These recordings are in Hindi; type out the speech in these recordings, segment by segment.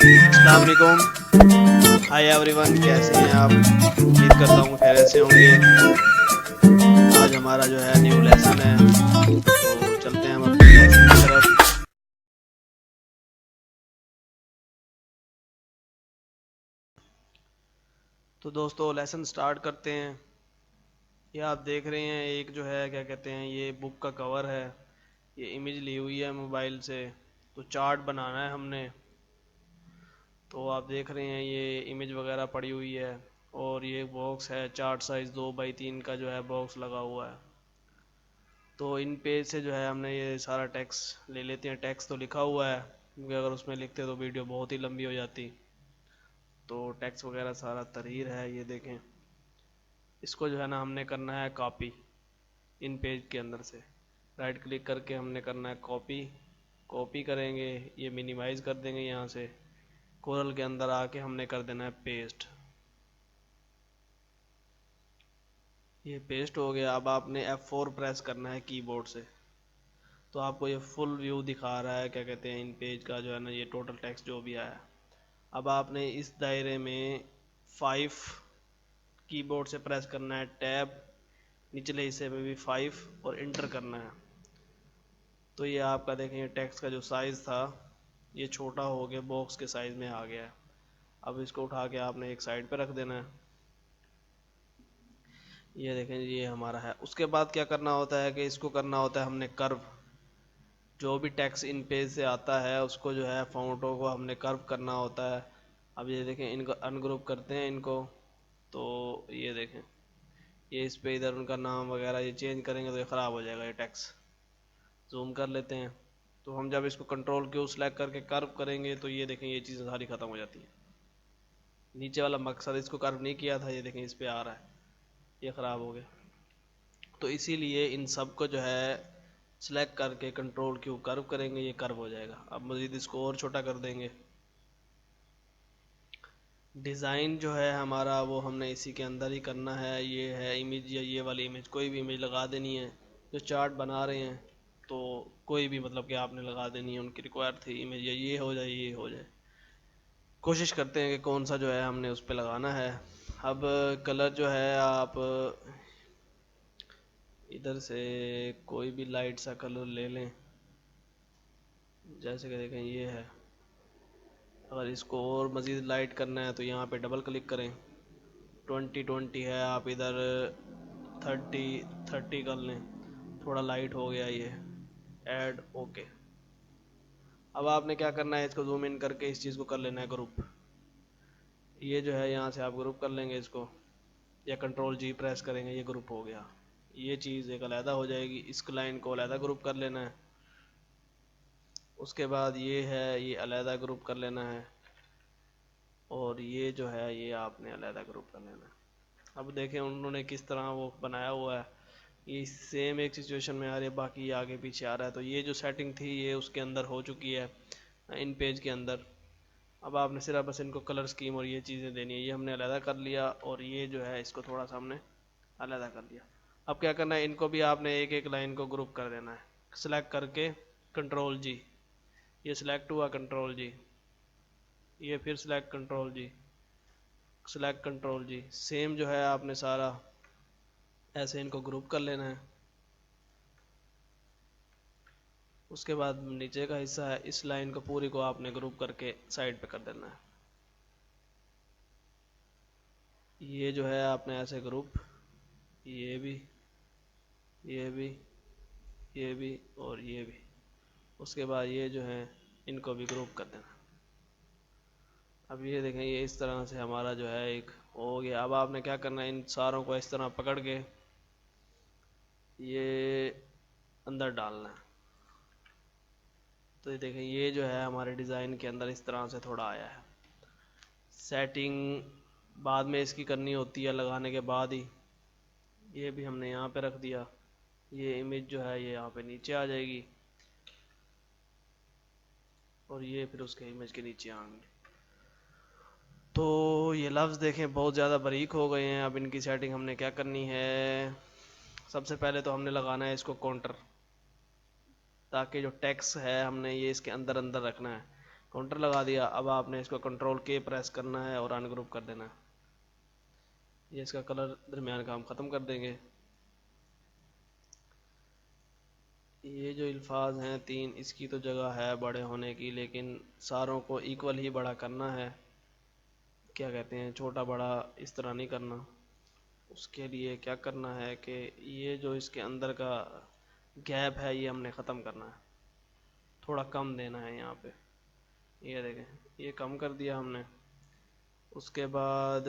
अस्सलाम वालेकुम। हाय एवरीवन, कैसे हैं आप? उम्मीद करता हूँ खैरियत से होंगे। आज हमारा जो है न्यू लेसन है, तो चलते हैं हम अपने लेसन की तरफ। तो दोस्तों लेसन स्टार्ट करते हैं। ये आप देख रहे हैं, एक जो है क्या कहते हैं, ये बुक का कवर है। ये इमेज ली हुई है मोबाइल से। तो चार्ट बनाना है हमने। तो आप देख रहे हैं ये इमेज वगैरह पड़ी हुई है। और ये बॉक्स है, चार्ट साइज़ 2x3 का जो है बॉक्स लगा हुआ है। तो इन पेज से जो है हमने ये सारा टैक्स ले लेते हैं। टैक्स तो लिखा हुआ है, क्योंकि अगर उसमें लिखते तो वीडियो बहुत ही लंबी हो जाती। तो टैक्स वगैरह सारा तहरीर है, ये देखें। इसको जो है ना हमने करना है कॉपी इन पेज के अंदर से। राइट क्लिक करके हमने करना है कॉपी। कॉपी करेंगे, ये मिनिमाइज़ कर देंगे यहाँ से। कोरल के अंदर आके हमने कर देना है पेस्ट। ये पेस्ट हो गया। अब आपने F4 प्रेस करना है कीबोर्ड से। तो आपको ये फुल व्यू दिखा रहा है, क्या कहते हैं, इन पेज का जो है ना, ये टोटल टेक्स्ट जो भी आया है। अब आपने इस दायरे में 5 कीबोर्ड से प्रेस करना है, टैब निचले हिस्से में भी 5 और इंटर करना है। तो ये आपका देखें, ये टेक्स्ट का जो साइज़ था ये छोटा हो गया, बॉक्स के साइज़ में आ गया है। अब इसको उठा के आपने एक साइड पे रख देना है। ये देखें, ये हमारा है। उसके बाद क्या करना होता है कि इसको करना होता है हमने कर्व। जो भी टेक्स्ट इन पेज से आता है उसको जो है फ़ॉन्टों को हमने कर्व करना होता है। अब ये देखें, इनको अनग्रुप करते हैं इनको। तो ये देखें, ये इस पे इधर उनका नाम वगैरह ये चेंज करेंगे तो ये ख़राब हो जाएगा ये टेक्स्ट। जूम कर लेते हैं। तो हम जब इसको कंट्रोल क्यू सेलेक्ट करके कर्व करेंगे तो ये देखें, ये चीज़ें सारी ख़त्म हो जाती है। नीचे वाला मकसद इसको कर्व नहीं किया था, ये देखें इस पे आ रहा है, ये ख़राब हो गया। तो इसीलिए इन सब को जो है सेलेक्ट करके कंट्रोल क्यू कर्व करेंगे, ये कर्व हो जाएगा। अब मज़ीद इसको और छोटा कर देंगे। डिज़ाइन जो है हमारा वो हमने इसी के अंदर ही करना है। ये है इमेज, या ये वाली इमेज, कोई भी इमेज लगा देनी है। जो चार्ट बना रहे हैं तो कोई भी मतलब कि आपने लगा देनी है, उनकी रिक्वायर थी इमेज, या ये हो जाए ये हो जाए। कोशिश करते हैं कि कौन सा जो है हमने उस पर लगाना है। अब कलर जो है आप इधर से कोई भी लाइट सा कलर ले लें। जैसे कि देखें ये है। अगर इसको और मज़ीद लाइट करना है तो यहाँ पे डबल क्लिक करें। 2020 है, आप इधर 30 कर लें। थोड़ा लाइट हो गया ये। Add okay. अब आपने क्या करना है, इसको जूम इन करके इस चीज़ को कर लेना है ग्रुप। ये जो है यहाँ से आप ग्रुप कर लेंगे इसको, या कंट्रोल जी प्रेस करेंगे, ये ग्रुप हो गया। ये चीज़ एक अलहदा हो जाएगी। इस लाइन को अलहदा ग्रुप कर लेना है। उसके बाद ये है, ये अलहदा ग्रुप कर लेना है। और ये जो है ये आपने अलहदा ग्रुप कर लेना है। अब देखें उन्होंने किस तरह वो बनाया हुआ है। ये सेम एक सिचुएशन में आ रही है, बाकी ये आगे पीछे आ रहा है। तो ये जो सेटिंग थी ये उसके अंदर हो चुकी है, इन पेज के अंदर। अब आपने सिर्फ बस इनको कलर स्कीम और ये चीज़ें देनी है। ये हमने अलहदा कर लिया, और ये जो है इसको थोड़ा सा हमने अलहदा कर दिया। अब क्या करना है, इनको भी आपने एक एक लाइन को ग्रुप कर देना है। सेलेक्ट करके कंट्रोल जी, ये सिलेक्ट हुआ, कंट्रोल जी, ये फिर सेलेक्ट, कंट्रोल जी, सेलेक्ट, कंट्रोल जी। सेम जो है आपने सारा ऐसे इनको ग्रुप कर लेना है। उसके बाद नीचे का हिस्सा है, इस लाइन को पूरी को आपने ग्रुप करके साइड पे कर देना है। ये जो है आपने ऐसे ग्रुप, ये भी, ये भी, ये भी और ये भी। उसके बाद ये जो है इनको भी ग्रुप कर देना। अब ये देखें, ये इस तरह से हमारा जो है एक हो गया। अब आपने क्या करना है, इन सारों को इस तरह पकड़ के ये अंदर डालना है। तो ये देखें, ये जो है हमारे डिज़ाइन के अंदर इस तरह से थोड़ा आया है। सेटिंग बाद में इसकी करनी होती है, लगाने के बाद ही। ये भी हमने यहाँ पे रख दिया। ये इमेज जो है ये यहाँ पे नीचे आ जाएगी, और ये फिर उसके इमेज के नीचे आएंगे। तो ये लफ्ज़ देखें बहुत ज़्यादा बारीक हो गए हैं। अब इनकी सेटिंग हमने क्या करनी है, सबसे पहले तो हमने लगाना है इसको काउंटर, ताकि जो टेक्स्ट है हमने ये इसके अंदर अंदर रखना है। काउंटर लगा दिया। अब आपने इसको कंट्रोल के प्रेस करना है और अनग्रुप कर देना है। ये इसका कलर दरमियान का हम ख़त्म कर देंगे। ये जो अल्फाज हैं 3, इसकी तो जगह है बड़े होने की, लेकिन सारों को इक्वल ही बड़ा करना है। क्या कहते हैं, छोटा बड़ा इस तरह नहीं करना। उसके लिए क्या करना है कि ये जो इसके अंदर का गैप है ये हमने ख़त्म करना है, थोड़ा कम देना है यहाँ पे। ये देखें, ये कम कर दिया हमने। उसके बाद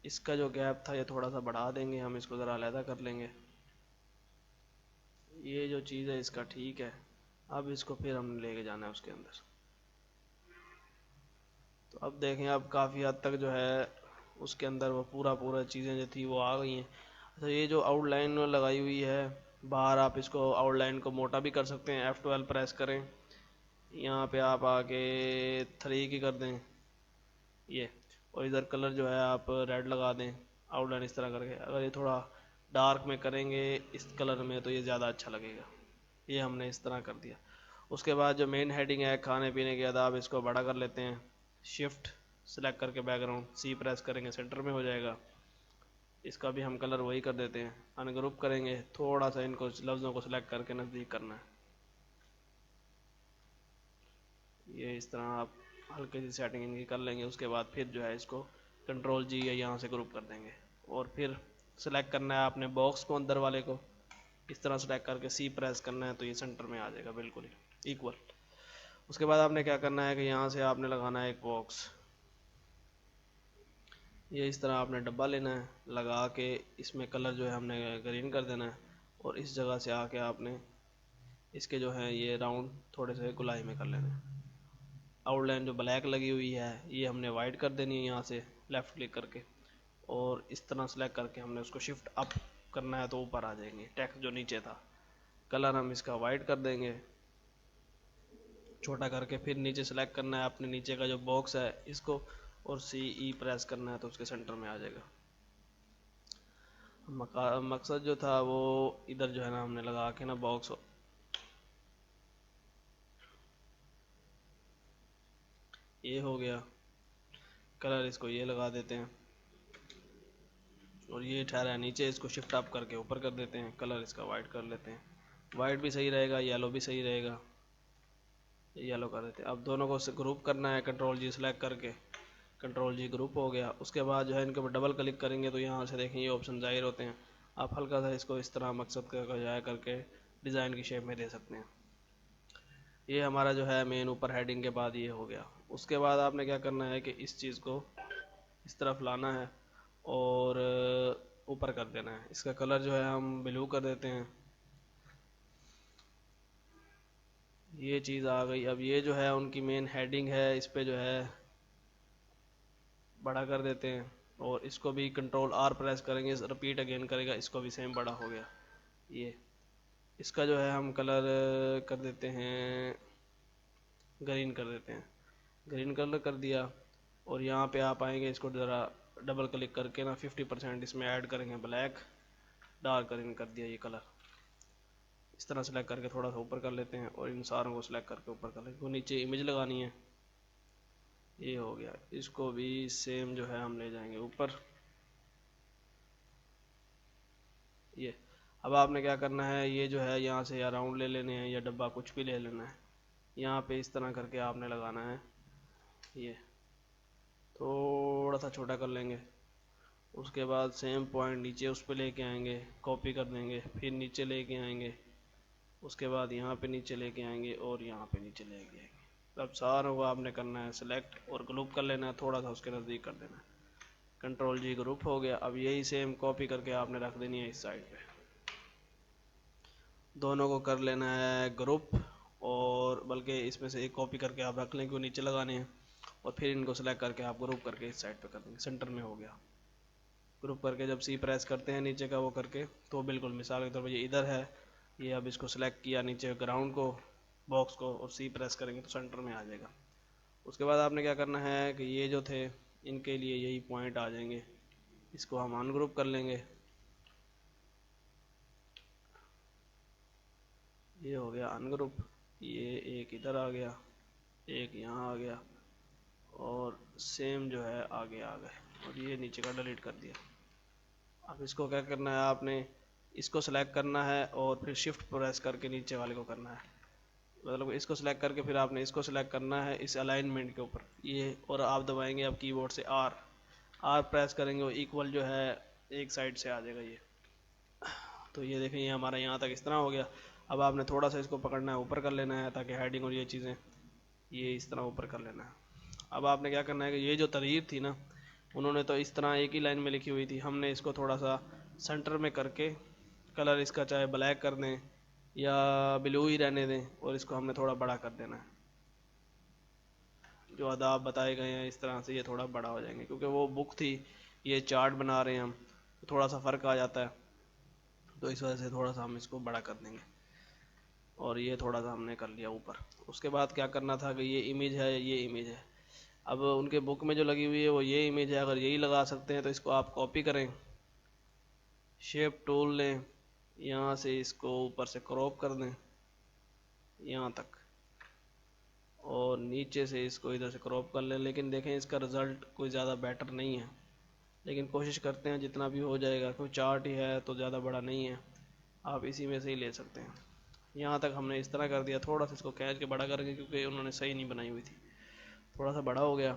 इसका जो गैप था ये थोड़ा सा बढ़ा देंगे, हम इसको ज़रा अलहदा कर लेंगे। ये जो चीज़ है इसका ठीक है। अब इसको फिर हमने लेके जाना है उसके अंदर। तो अब देखें, अब काफ़ी हद तक जो है उसके अंदर वो पूरा चीज़ें जो थी वो आ गई हैं। तो ये जो आउटलाइन लगाई हुई है बाहर, आप इसको आउटलाइन को मोटा भी कर सकते हैं। F12 प्रेस करें, यहाँ पे आप आके 3 की कर दें ये, और इधर कलर जो है आप रेड लगा दें आउटलाइन इस तरह करके। अगर ये थोड़ा डार्क में करेंगे इस कलर में तो ये ज़्यादा अच्छा लगेगा। ये हमने इस तरह कर दिया। उसके बाद जो मेन हेडिंग है खाने पीने के आदाब, इसको बड़ा कर लेते हैं। शिफ्ट सेलेक्ट करके बैकग्राउंड C प्रेस करेंगे, सेंटर में हो जाएगा। इसका भी हम कलर वही कर देते हैं। अनग्रुप करेंगे, थोड़ा सा इनको लफ्ज़ों को सिलेक्ट करके नज़दीक करना है। ये इस तरह आप हल्की सी सेटिंग इनकी कर लेंगे। उसके बाद फिर जो है इसको कंट्रोल G या यहाँ से ग्रुप कर देंगे, और फिर सेलेक्ट करना है आपने बॉक्स को, अंदर वाले को इस तरह सेलेक्ट करके C प्रेस करना है, तो ये सेंटर में आ जाएगा बिल्कुल ही इक्वल। उसके बाद आपने क्या करना है कि यहाँ से आपने लगाना है एक बॉक्स। ये इस तरह आपने डब्बा लेना है, लगा के इसमें कलर जो है हमने ग्रीन कर देना है, और इस जगह से आके आपने इसके जो है ये राउंड थोड़े से गुलाई में कर लेने हैं। आउटलाइन जो ब्लैक लगी हुई है ये हमने वाइट कर देनी है, यहाँ से लेफ़्ट क्लिक करके, और इस तरह सेलेक्ट करके हमने उसको शिफ्ट अप करना है तो ऊपर आ जाएंगे। टेक्स्ट जो नीचे था, कलर हम इसका वाइट कर देंगे छोटा करके। फिर नीचे सेलेक्ट करना है अपने नीचे का जो बॉक्स है इसको, और CE प्रेस करना है तो उसके सेंटर में आ जाएगा। मकसद जो था वो इधर जो है ना हमने लगा के ना बॉक्स, ये हो गया। कलर इसको ये लगा देते हैं, और ये ठहरा है नीचे, इसको शिफ्ट अप करके ऊपर कर देते हैं। कलर इसका वाइट कर लेते हैं, वाइट भी सही रहेगा, येलो भी सही रहेगा, येलो कर देते हैं। अब दोनों को ग्रुप करना है, कंट्रोल G सेलेक्ट करके, कंट्रोल G ग्रुप हो गया। उसके बाद जो है इनके ऊपर डबल क्लिक करेंगे तो यहाँ से देखें ये ऑप्शन जाहिर होते हैं। आप हल्का सा इसको इस तरह मकसद का जाया करके डिज़ाइन की शेप में दे सकते हैं। ये हमारा जो है मेन ऊपर हेडिंग के बाद ये हो गया। उसके बाद आपने क्या करना है कि इस चीज़ को इस तरफ लाना है और ऊपर कर देना है। इसका कलर जो है हम ब्लू कर देते हैं। ये चीज़ आ गई। अब ये जो है उनकी मेन हेडिंग है, इस पे जो है बड़ा कर देते हैं, और इसको भी कंट्रोल R प्रेस करेंगे, रिपीट अगेन करेगा, इसको भी सेम बड़ा हो गया। ये इसका जो है हम कलर कर देते हैं, ग्रीन कर देते हैं, ग्रीन कलर कर दिया। और यहाँ पे आप आएंगे, इसको ज़रा डबल क्लिक करके ना 50% इसमें ऐड करेंगे ब्लैक, डार्क ग्रीन कर दिया ये कलर। इस तरह सेलेक्ट करके थोड़ा सा ऊपर कर लेते हैं, और इन सारों को सेलेक्ट करके ऊपर कर लेंगे। नीचे इमेज लगानी है, ये हो गया। इसको भी सेम जो है हम ले जाएंगे ऊपर। ये अब आपने क्या करना है, ये जो है यहाँ से या राउंड ले लेने हैं या डब्बा कुछ भी ले लेना है। यहाँ पे इस तरह करके आपने लगाना है, ये थोड़ा सा छोटा कर लेंगे। उसके बाद सेम पॉइंट नीचे उस पर लेके आएंगे, कॉपी कर देंगे, फिर नीचे लेके आएंगे। उसके बाद यहाँ पे नीचे लेके आएंगे और यहाँ पे नीचे लेके आएंगे। अब सारों को आपने करना है सेलेक्ट और ग्रुप कर लेना है, थोड़ा सा उसके नज़दीक कर देना है। कंट्रोल G ग्रुप हो गया। अब यही सेम कॉपी करके आपने रख देनी है इस साइड पे। दोनों को कर लेना है ग्रुप, और बल्कि इसमें से एक कॉपी करके आप रख लें क्यों नीचे लगाने हैं, और फिर इनको सेलेक्ट करके आप ग्रुप करके इस साइड पे कर देंगे। सेंटर में हो गया। ग्रुप करके जब C प्रेस करते हैं नीचे का वो करके, तो बिल्कुल मिसाल के तौर पर ये इधर है, ये अब इसको सेलेक्ट किया नीचे ग्राउंड को, बॉक्स को, और C प्रेस करेंगे तो सेंटर में आ जाएगा। उसके बाद आपने क्या करना है कि ये जो थे इनके लिए यही पॉइंट आ जाएंगे, इसको हम अनग्रुप कर लेंगे। ये हो गया अनग्रुप। ये एक इधर आ गया, एक यहाँ आ गया और सेम जो है आगे आ गए, और ये नीचे का डिलीट कर दिया। अब इसको क्या करना है, आपने इसको सेलेक्ट करना है और फिर शिफ्ट प्रेस करके नीचे वाले को करना है, मतलब इसको सेलेक्ट करके फिर आपने इसको सेलेक्ट करना है इस अलाइनमेंट के ऊपर ये, और आप दबाएंगे अब कीबोर्ड से आर, आर प्रेस करेंगे वो इक्वल जो है एक साइड से आ जाएगा ये। तो ये देखें ये हमारा यहाँ तक इस तरह हो गया। अब आपने थोड़ा सा इसको पकड़ना है, ऊपर कर लेना है ताकि हेडिंग और ये चीज़ें ये इस तरह ऊपर कर लेना है। अब आपने क्या करना है कि ये जो तहरीर थी ना, उन्होंने तो इस तरह एक ही लाइन में लिखी हुई थी, हमने इसको थोड़ा सा सेंटर में करके कलर इसका चाहे ब्लैक कर दें या ब्लू ही रहने दें, और इसको हमने थोड़ा बड़ा कर देना है। जो आदाब बताए गए हैं इस तरह से ये थोड़ा बड़ा हो जाएंगे, क्योंकि वो बुक थी, ये चार्ट बना रहे हैं हम, तो थोड़ा सा फ़र्क आ जाता है, तो इस वजह से थोड़ा सा हम इसको बड़ा कर देंगे। और ये थोड़ा सा हमने कर लिया ऊपर। उसके बाद क्या करना था कि ये इमेज है, ये इमेज है, अब उनके बुक में जो लगी हुई है वो ये इमेज है, अगर यही लगा सकते हैं तो इसको आप कॉपी करें, शेप टूल लें, यहाँ से इसको ऊपर से क्रॉप कर दें यहाँ तक, और नीचे से इसको इधर से क्रॉप कर लें। लेकिन देखें इसका रिज़ल्ट कोई ज़्यादा बेटर नहीं है, लेकिन कोशिश करते हैं जितना भी हो जाएगा, क्योंकि चार्ट ही है तो ज़्यादा बड़ा नहीं है, आप इसी में से ही ले सकते हैं। यहाँ तक हमने इस तरह कर दिया, थोड़ा सा इसको खींच के बड़ा करेंगे क्योंकि उन्होंने सही नहीं बनाई हुई थी, थोड़ा सा बड़ा हो गया।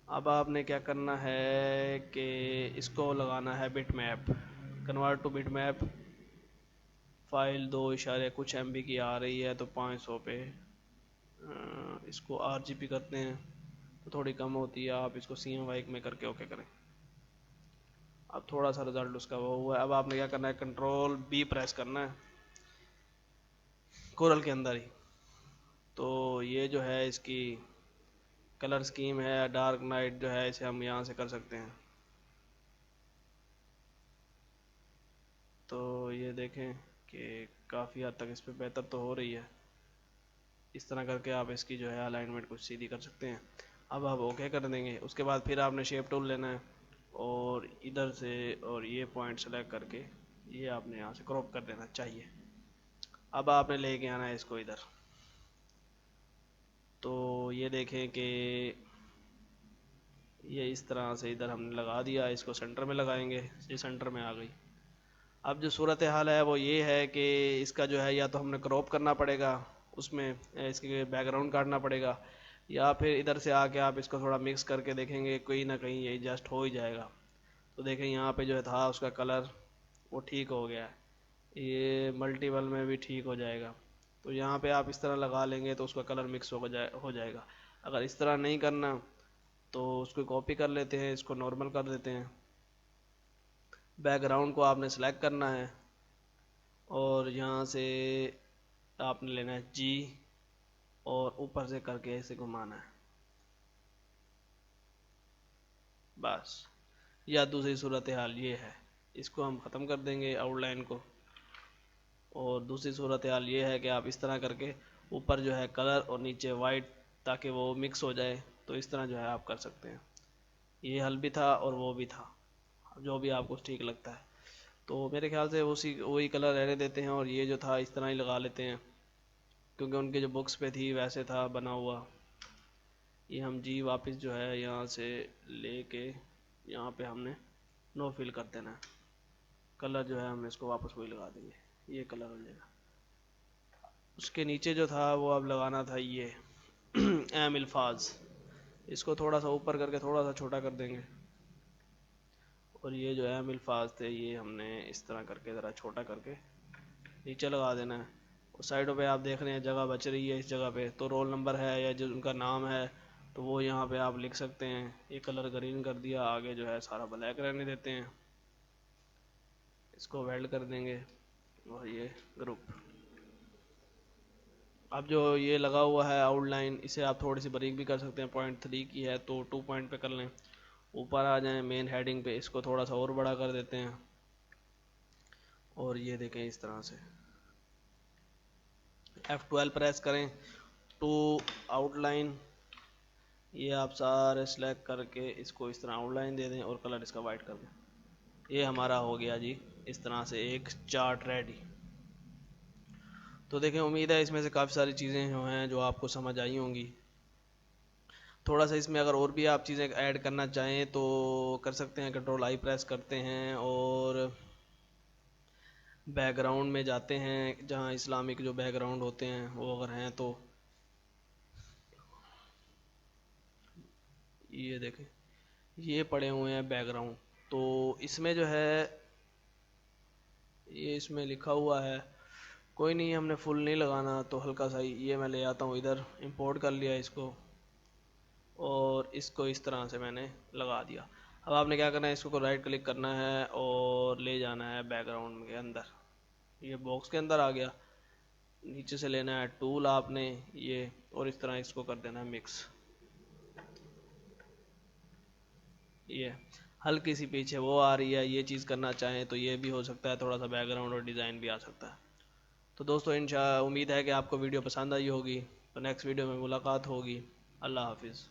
अब आपने क्या करना है कि इसको लगाना है bit map, convert two bit map. File 2 इशारे कुछ MB की आ रही है तो 500 पे इसको RGB करते हैं तो थोड़ी कम होती है, आप इसको CMYK में करके ओके करें। अब थोड़ा सा रिजल्ट उसका वो हुआ है। अब आपने क्या करना है, Ctrl+B प्रेस करना है कोरल के अंदर ही, तो ये जो है इसकी कलर स्कीम है डार्क नाइट जो है, इसे हम यहाँ से कर सकते हैं। तो ये देखें कि काफ़ी हद तक इस पर बेहतर तो हो रही है, इस तरह करके आप इसकी जो है अलाइनमेंट कुछ सीधी कर सकते हैं। अब आप ओके कर देंगे, उसके बाद फिर आपने शेप टूल लेना है और इधर से और ये पॉइंट सेलेक्ट करके ये आपने यहाँ से क्रॉप कर देना चाहिए। अब आपने लेके आना है इसको इधर, तो ये देखें कि ये इस तरह से इधर हमने लगा दिया, इसको सेंटर में लगाएंगे, ये सेंटर में आ गई। अब जो सूरत हाल है वो ये है कि इसका जो है या तो हमने क्रॉप करना पड़ेगा, उसमें इसके बैकग्राउंड काटना पड़ेगा, या फिर इधर से आके आप इसको थोड़ा मिक्स करके देखेंगे कहीं ना कहीं ये एडजस्ट हो ही जाएगा। तो देखें यहाँ पे जो था उसका कलर वो ठीक हो गया है, ये मल्टीपल में भी ठीक हो जाएगा। तो यहाँ पे आप इस तरह लगा लेंगे तो उसका कलर मिक्स हो जाएगा। अगर इस तरह नहीं करना तो उसको कॉपी कर लेते हैं, इसको नॉर्मल कर देते हैं। बैकग्राउंड को आपने सेलेक्ट करना है और यहाँ से आपने लेना है G और ऊपर से करके ऐसे घुमाना है बस। या दूसरी सूरत हाल ये है, इसको हम ख़त्म कर देंगे आउटलाइन को, और दूसरी सूरत हाल ये है कि आप इस तरह करके ऊपर जो है कलर और नीचे वाइट, ताकि वो मिक्स हो जाए, तो इस तरह जो है आप कर सकते हैं। ये हल भी था और वो भी था, जो भी आपको ठीक लगता है। तो मेरे ख्याल से उसी वही कलर रहने देते हैं, और ये जो था इस तरह ही लगा लेते हैं, क्योंकि उनके जो बुक्स पे थी वैसे था बना हुआ। ये हम जी वापस जो है यहाँ से लेके यहाँ पे हमने नो फिल कर देना है, कलर जो है हम इसको वापस वही लगा देंगे, ये कलर हो जाएगा। उसके नीचे जो था वो अब लगाना था ये एम अल्फाज, इसको थोड़ा सा ऊपर करके थोड़ा सा छोटा कर देंगे, और ये जो एम अल्फाज थे ये हमने इस तरह करके ज़रा छोटा करके नीचे लगा देना है। और साइडों पे आप देख रहे हैं जगह बच रही है, इस जगह पे तो रोल नंबर है या जो उनका नाम है तो वो यहाँ पे आप लिख सकते हैं। ये कलर ग्रीन कर दिया, आगे जो है सारा ब्लैक रहने देते हैं, इसको वेल्ड कर देंगे, और ये ग्रुप। अब जो ये लगा हुआ है आउटलाइन, इसे आप थोड़ी सी बारीक भी कर सकते हैं, 0.3 की है तो 2 पॉइंट पे कर लें। ऊपर आ जाएं मेन हेडिंग पे, इसको थोड़ा सा और बड़ा कर देते हैं, और ये देखें इस तरह से F12 प्रेस करें टू आउटलाइन, ये आप सारे सेलेक्ट करके इसको इस तरह आउटलाइन दे दें और कलर इसका वाइट कर दें। ये हमारा हो गया जी इस तरह से एक चार्ट रेडी। तो देखें उम्मीद है इसमें से काफ़ी सारी चीज़ें जो हैं जो आपको समझ आई होंगी। थोड़ा सा इसमें अगर और भी आप चीज़ें ऐड करना चाहें तो कर सकते हैं, कंट्रोल आई प्रेस करते हैं और बैकग्राउंड में जाते हैं, जहाँ इस्लामिक जो बैकग्राउंड होते हैं वो अगर हैं तो ये देखें, ये पड़े हुए हैं बैकग्राउंड। तो इसमें जो है ये इसमें लिखा हुआ है, कोई नहीं, हमने फुल नहीं लगाना तो हल्का सा ये मैं ले आता हूँ इधर, इंपोर्ट कर लिया इसको और इसको इस तरह से मैंने लगा दिया। अब आपने क्या करना है, इसको को राइट क्लिक करना है और ले जाना है बैकग्राउंड के अंदर, ये बॉक्स के अंदर आ गया। नीचे से लेना है टूल आपने ये, और इस तरह इसको कर देना है मिक्स। ये हल्की सी पीछे वो आ रही है, ये चीज़ करना चाहें तो ये भी हो सकता है, थोड़ा सा बैकग्राउंड और डिज़ाइन भी आ सकता है। तो दोस्तों इंशाअल्लाह उम्मीद है कि आपको वीडियो पसंद आई होगी। तो नेक्स्ट वीडियो में मुलाकात होगी। अल्लाह हाफिज़।